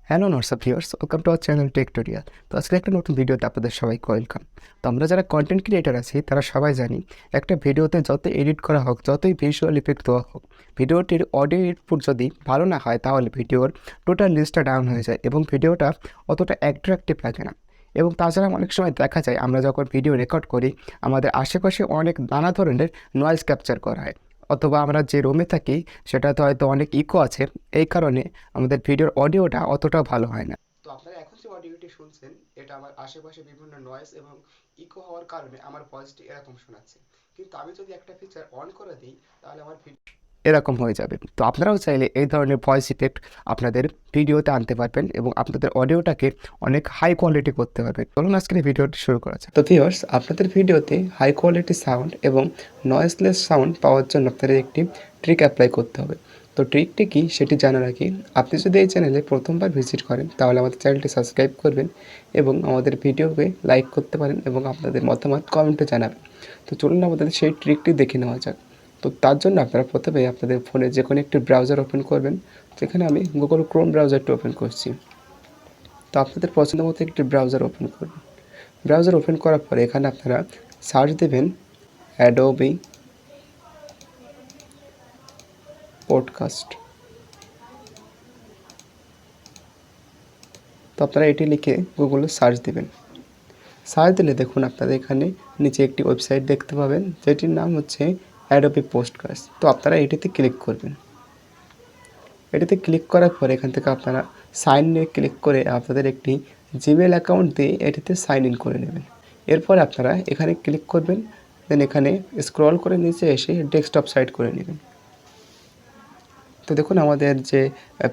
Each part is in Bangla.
Hello WhatsApp viewers, welcome to our channel Techtorial. তো আজকে একটা নতুন ভিডিওতে আপনাদের সবাইকে ওয়েলকাম। তো আমরা যারা কন্টেন্ট ক্রিয়েটার আছি তারা সবাই জানি একটা ভিডিওতে যত এডিট করা হোক, যতই ভিজুয়াল ইফেক্ট দেওয়া হোক, ভিডিওটির অডিও ইনপুট যদি ভালো না হয় তাহলে ভিডিওর টোটাল লিস্টটা ডাউন হয়ে যায় এবং ভিডিওটা অতটা অ্যাট্রাকটিভ লাগে না। এবং তাছাড়া অনেক সময় দেখা যায় আমরা যখন ভিডিও রেকর্ড করি আমাদের আশেপাশে অনেক নানা ধরনের নয়েজ ক্যাপচার করা হয়, অথবা আমরা যে রুমে থাকি সেটাতে হয়তো অনেক ইকো আছে। এই কারণে আমাদের ভিডিওর অডিওটা অতটাও ভালো হয় না। তো আপনারা এখন যে অডিওটি শুনছেন এটা আমার আশেপাশে বিভিন্ন নয়েজ এবং ইকো হওয়ার কারণে আমার ভয়েসটি এরকম শোনাচ্ছে, কিন্তু আমি যদি একটা ফিচার অন করে দিই তাহলে আমার এরকম হয়ে যাবে। তো আপনারাও চাইলে এই ধরনের ভয়েস ইফেক্ট আপনাদের ভিডিওতে আনতে পারবেন এবং আপনাদের অডিওটাকে অনেক হাই কোয়ালিটি করতে পারবেন। চলুন আজকের এই ভিডিওটি শুরু করা যাক। তো ভিউয়ার্স, আপনাদের ভিডিওতে হাই কোয়ালিটি সাউন্ড এবং নয়েজলেস সাউন্ড পাওয়ার জন্য আপনাদের একটি ট্রিক অ্যাপ্লাই করতে হবে। তো ট্রিকটি কি সেটি জানার আগে আপনি যদি এই চ্যানেলে প্রথমবার ভিজিট করেন তাহলে আমাদের চ্যানেলটি সাবস্ক্রাইব করবেন এবং আমাদের ভিডিওকে লাইক করতে পারেন এবং আপনাদের মতামত কমেন্টে জানাবেন। তো চলুন আমাদের সেই ট্রিকটি দেখে নেওয়া যাক। তো তার জন্য আপনারা প্রথমে আপনাদের ফোনে যে কোনো একটি ব্রাউজার ওপেন করবেন। যেখানে আমি গুগল ক্রোম ব্রাউজারটি ওপেন করছি। তো আপনাদের পছন্দ মতো একটি ব্রাউজার ওপেন করবেন। ব্রাউজার ওপেন করার পরে এখানে আপনারা সার্চ দেবেন অ্যাডোবি পডকাস্ট। তো আপনারা এটি লিখে গুগলে সার্চ দেবেন। সার্চ দিলে দেখুন আপনাদের এখানে নিচে একটি ওয়েবসাইট দেখতে পাবেন যেটির নাম হচ্ছে অ্যাডোবি পডকাস্ট। তো আপনারা এটিতে ক্লিক করবেন। এটিতে ক্লিক করার পরে এখান থেকে আপনারা সাইন ইনে ক্লিক করে আপনাদের একটি জিমেল অ্যাকাউন্ট দিয়ে এটিতে সাইন ইন করে নেবেন। এরপর আপনারা এখানে ক্লিক করবেন, দেন এখানে স্ক্রল করে নিচে এসে ডেস্কটপ সাইট করে নেবেন। তো দেখুন আমাদের যে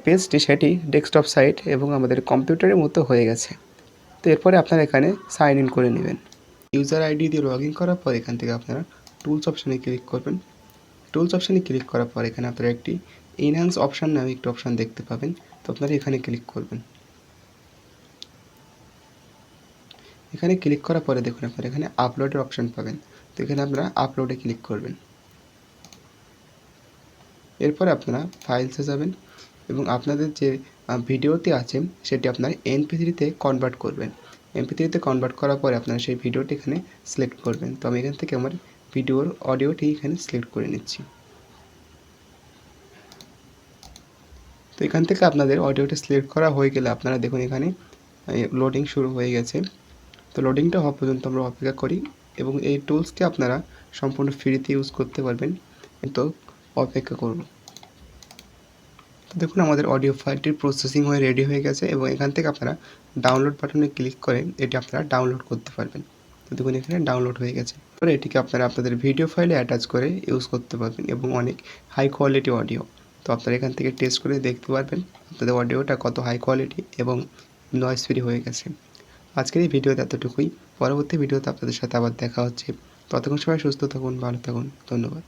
পেজটি সেটি ডেস্কটপ সাইট এবং আমাদের কম্পিউটারের মতো হয়ে গেছে। তো এরপরে আপনারা এখানে সাইন ইন করে নেবেন। ইউজার আইডি দিয়ে লগ ইন করার পর এখান থেকে আপনারা টুলস অপশানে ক্লিক করবেন। টুলস অপশানে ক্লিক করার পর এখানে আপনারা একটি এনহ্যান্স অপশান নামে একটি অপশান দেখতে পাবেন। তো আপনারা এখানে ক্লিক করবেন। এখানে ক্লিক করার পরে দেখুন আপনারা এখানে আপলোডের অপশান পাবেন। তো এখানে আপনারা আপলোডে ক্লিক করবেন। এরপরে আপনারা ফাইলসে যাবেন এবং আপনাদের যে ভিডিওটি আছে সেটি আপনারা MP3-তে কনভার্ট করবেন। MP3-তে কনভার্ট করার পরে আপনারা সেই ভিডিওটি এখানে সিলেক্ট করবেন। তো আমি এখান থেকে আমার ভিডিওর অডিওটি এখানে সিলেক্ট করে নিচ্ছি। তো এখান থেকে আপনাদের অডিওটা সিলেক্ট করা হয়ে গেলে আপনারা দেখুন এখানে লোডিং শুরু হয়ে গেছে। তো লোডিংটা হওয়া পর্যন্ত আমরা অপেক্ষা করি এবং এই টুলসটি আপনারা সম্পূর্ণ ফ্রিতে ইউজ করতে পারবেন। তো অপেক্ষা করব। তো দেখুন আমাদের অডিও ফাইলটি প্রসেসিং হয়ে রেডি হয়ে গেছে এবং এখান থেকে আপনারা ডাউনলোড বাটনে ক্লিক করে এটি আপনারা ডাউনলোড করতে পারবেন। তো দেখুন এখানে ডাউনলোড হয়ে গেছে। পরে এটিকে আপনারা আপনাদের ভিডিও ফাইলে অ্যাটাচ করে ইউজ করতে পারবেন এবং অনেক হাই কোয়ালিটি অডিও। তো আপনারা এখান থেকে টেস্ট করে দেখতে পারবেন আপনাদের অডিওটা কত হাই কোয়ালিটি এবং নয়েজ ফ্রি হয়ে গেছে। আজকের এই ভিডিওতে এতটুকুই। পরবর্তী ভিডিওতে আপনাদের সাথে আবার দেখা হচ্ছে। ততক্ষণ সবাই সুস্থ থাকুন, ভালো থাকুন। ধন্যবাদ।